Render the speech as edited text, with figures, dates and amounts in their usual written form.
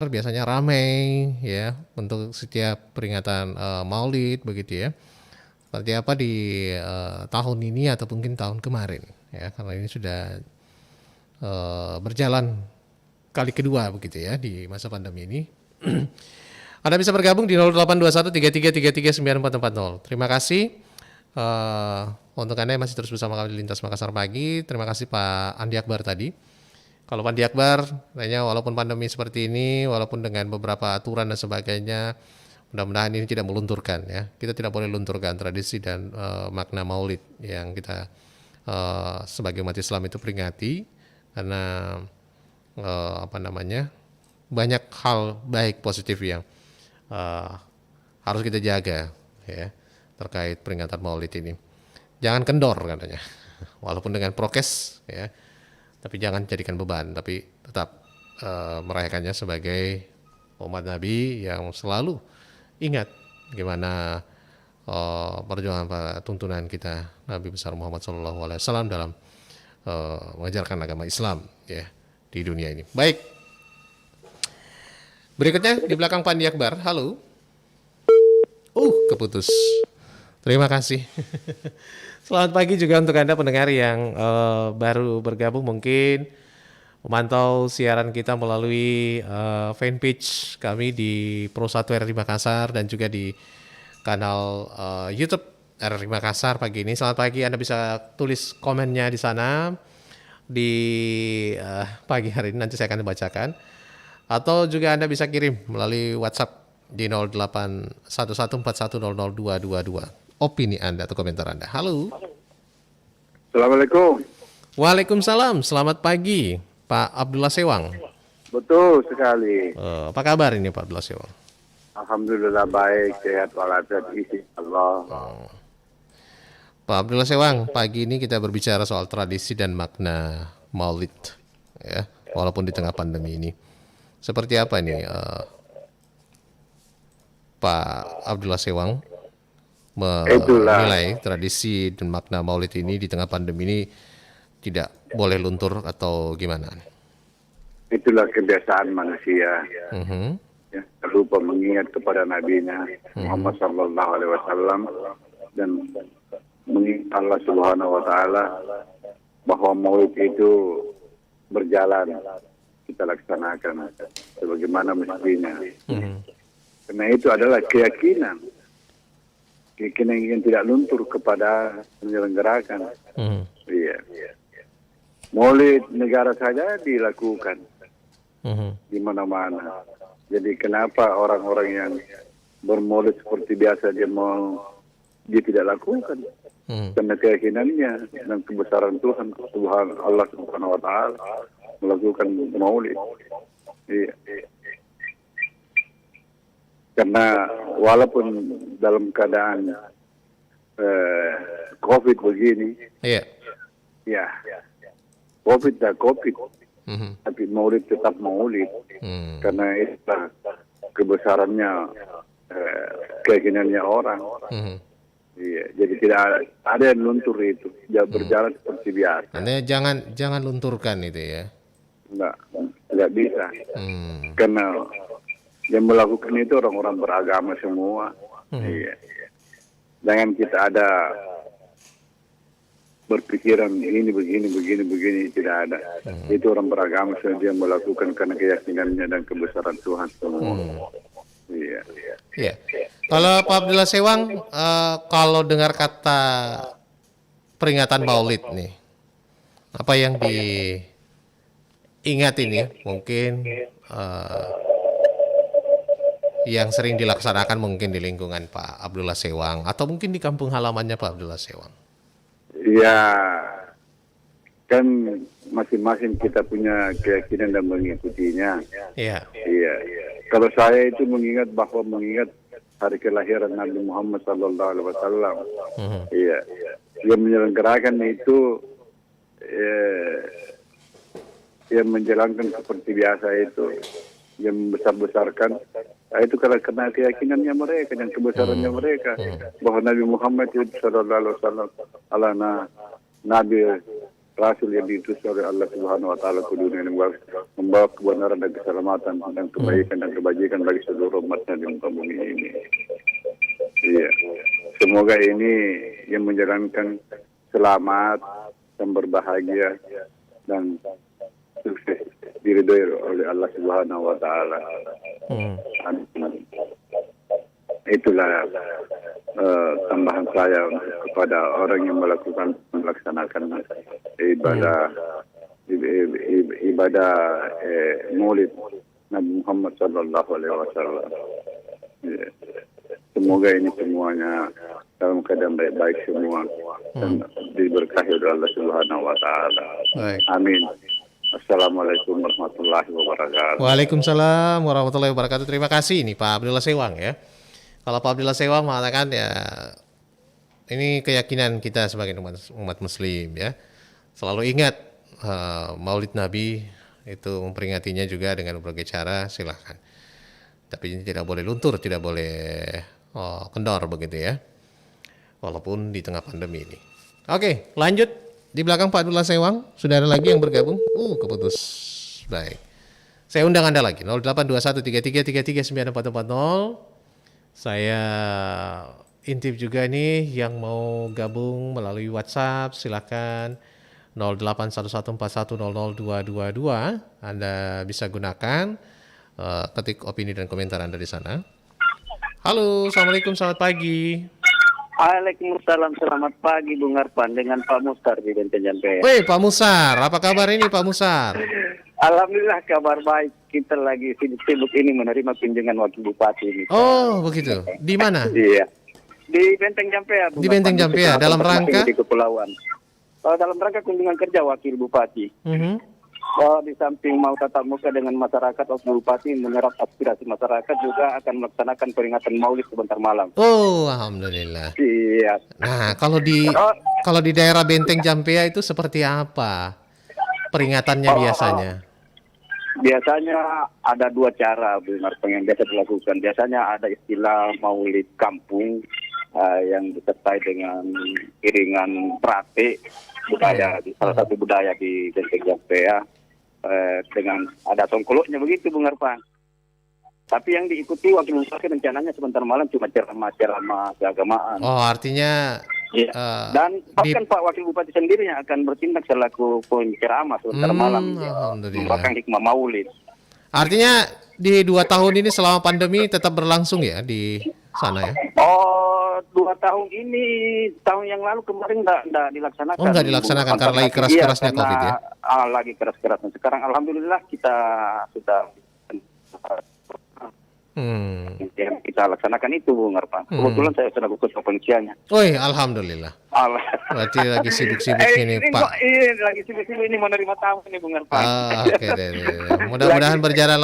biasanya ramai ya untuk setiap peringatan Maulid begitu ya. Seperti apa di tahun ini atau mungkin tahun kemarin ya, karena ini sudah berjalan kali kedua begitu ya di masa pandemi ini. Anda bisa bergabung di 0821 3333 9440. Terima kasih untuk Anda yang masih terus bersama kami di Lintas Makassar Pagi. Terima kasih Pak Andi Akbar tadi. Kalau Pak Andi Akbar, kayaknya walaupun pandemi seperti ini, walaupun dengan beberapa aturan dan sebagainya, mudah-mudahan ini tidak melunturkan ya. Kita tidak boleh lunturkan tradisi dan makna Maulid yang kita sebagai umat Islam itu peringati, karena banyak hal baik positif yang harus kita jaga ya terkait peringatan Maulid ini. Jangan kendor katanya, walaupun dengan prokes ya, tapi jangan jadikan beban, tapi tetap merayakannya sebagai umat Nabi yang selalu ingat gimana perjuangan tuntunan kita Nabi besar Muhammad SAW dalam mengajarkan agama Islam ya di dunia ini. Baik, berikutnya di belakang Pak Andi Akbar. Halo. Keputus. Terima kasih. Selamat pagi juga untuk Anda pendengar yang baru bergabung, mungkin memantau siaran kita melalui fanpage kami di Pro 1 RRI Makassar dan juga di kanal YouTube RRI Makassar pagi ini. Selamat pagi, Anda bisa tulis komennya di sana di pagi hari ini, nanti saya akan bacakan. Atau juga Anda bisa kirim melalui WhatsApp di 081141002222. Opini Anda atau komentar Anda. Halo. Assalamualaikum. Waalaikumsalam. Selamat pagi, Pak Abdullah Sewang. Betul sekali. Apa kabar ini Pak Abdullah Sewang? Alhamdulillah baik, sehat walafiat isi Allah. Pak Abdullah Sewang, pagi ini kita berbicara soal tradisi dan makna Maulid, ya, walaupun di tengah pandemi ini. Seperti apa nih, Pak Abdullah Sewang menilai tradisi dan makna Maulid ini di tengah pandemi ini tidak boleh luntur atau gimana? Itulah kebiasaan manusia. Ya, lupa mengingat kepada Nabi-Nya Muhammad Sallallahu Alaihi Wasallam dan mengingat Allah Subhanahu Wa Taala bahwa Maulid itu berjalan, kita laksanakan sebagaimana mestinya. Karena itu adalah keyakinan yang tidak luntur kepada menyelenggarakan. Iya. Maulid negara saja dilakukan di mana-mana. Jadi kenapa orang-orang yang bermaulid seperti biasa dia tidak lakukan? Karena keyakinannya dan kebesaran Tuhan Allah Subhanahu Wa Taala melakukan maulid. Iya. Karena walaupun dalam keadaan COVID begini, ya COVID, tapi maulid tetap maulid, karena itulah kebesarannya keyakinannya orang. Iya, jadi tidak ada yang luntur itu, berjalan seperti biasa. Anda jangan lunturkan itu ya? Tidak bisa, karena yang melakukan itu orang-orang beragama semua. Iya. Jangan kita ada berpikiran ini begini, tidak ada. Itu orang beragama saja yang melakukan karena keyakinannya dan kebesaran Tuhan semua. Iya. Kalau Pak Abdullah Sewang, kalau dengar kata peringatan Maulid nih, apa yang diingat ini mungkin yang sering dilaksanakan mungkin di lingkungan Pak Abdullah Sewang atau mungkin di kampung halamannya Pak Abdullah Sewang? Ya, kan masing-masing kita punya keyakinan dan mengikutinya. Iya. Kalau saya itu mengingat hari kelahiran Nabi Muhammad Sallallahu Alaihi Wasallam. Iya. Yang menyelenggarakan itu, yang menjalankan seperti biasa itu, yang membesar-besarkan. Nah, itu karena keyakinannya mereka dan kebesarannya mereka bahwa Nabi Muhammad itu Sallallahu Alaihi Wasallam adalah Nabi Rasul yang diutus oleh Allah Subhanahu wa taala ke dunia ini membawa kebenaran dan keselamatan dan kebaikan dan kebajikan bagi seluruh umatnya di muka bumi ini. Iya. Semoga ini yang menjalankan selamat dan berbahagia dan sukses diridhoi oleh Allah Subhanahu wa taala. Amin. Itulah tambahan saya kepada orang yang melaksanakan ibadah Maulid Nabi Muhammad sallallahu alaihi wasallam. Semoga ini semuanya dalam keadaan baik-baik semua dan diberkahi oleh Allah Subhanahu wa taala. Amin. Assalamualaikum warahmatullahi wabarakatuh. Waalaikumsalam warahmatullahi wabarakatuh. Terima kasih nih Pak Abdullah Sewang ya. Kalau Pak Abdullah Sewang mengatakan ya ini keyakinan kita sebagai umat muslim ya. Selalu ingat Maulid Nabi itu memperingatinya juga dengan berbagai cara, silahkan. Tapi ini tidak boleh luntur, tidak boleh kendor begitu ya. Walaupun di tengah pandemi ini. Oke, lanjut. Di belakang Pak Abdullah Sewang sudah ada lagi yang bergabung. Keputus. Baik. Saya undang Anda lagi 082133339440. Saya intip juga nih yang mau gabung melalui WhatsApp, silakan 081141002222. Anda bisa gunakan, ketik opini dan komentar Anda di sana. Halo, assalamualaikum, selamat pagi. Waalaikumsalam, selamat pagi Bung Arfan dengan Pak Mustar di Benteng Jampe. Woi Pak Musar, apa kabar ini Pak Musar? Alhamdulillah kabar baik. Kita lagi sibuk ini menerima kunjungan Wakil Bupati ini. Oh begitu, di mana? Iya, di Benteng Jampe. Di Benteng Jampe dalam rangka? Di Kepulauan. Dalam rangka kunjungan kerja Wakil Bupati. Di samping mau tatap muka dengan masyarakat, Wakil Bupati menyerap aspirasi masyarakat juga akan melaksanakan peringatan Maulid sebentar malam. Oh, alhamdulillah. Iya. Nah, kalau di daerah Benteng Jampea itu seperti apa peringatannya biasanya? Biasanya ada dua cara Bung Arfan yang biasa dilakukan. Biasanya ada istilah Maulid kampung yang disertai dengan iringan prate budaya, salah satu budaya di Benteng Jampea. Dengan ada songkoloknya begitu Bung Arfan. Tapi yang diikuti Wakil Bupati rencananya sebentar malam cuma ceramah keagamaan. Oh, artinya dan bahkan Pak Wakil Bupati sendiri yang akan bertindak selaku penceramah sebentar malam. Memberikan hikmah Maulid. Artinya di 2 tahun ini selama pandemi tetap berlangsung ya di sana ya? Oh, 2 tahun ini, tahun yang lalu kemarin enggak dilaksanakan. Oh, enggak dilaksanakan karena lagi keras-kerasnya COVID ya? Lagi keras-kerasnya. Sekarang alhamdulillah kita sudah yang kita laksanakan itu Bung Arfan. Kebetulan saya sudah buka kepolisiannya. Alhamdulillah. Berarti lagi sibuk-sibuk ini Pak. Iya, lagi sibuk-sibuk ini menerima tamu ini Bung Arfan. Oke deh. Mudah-mudahan berjalan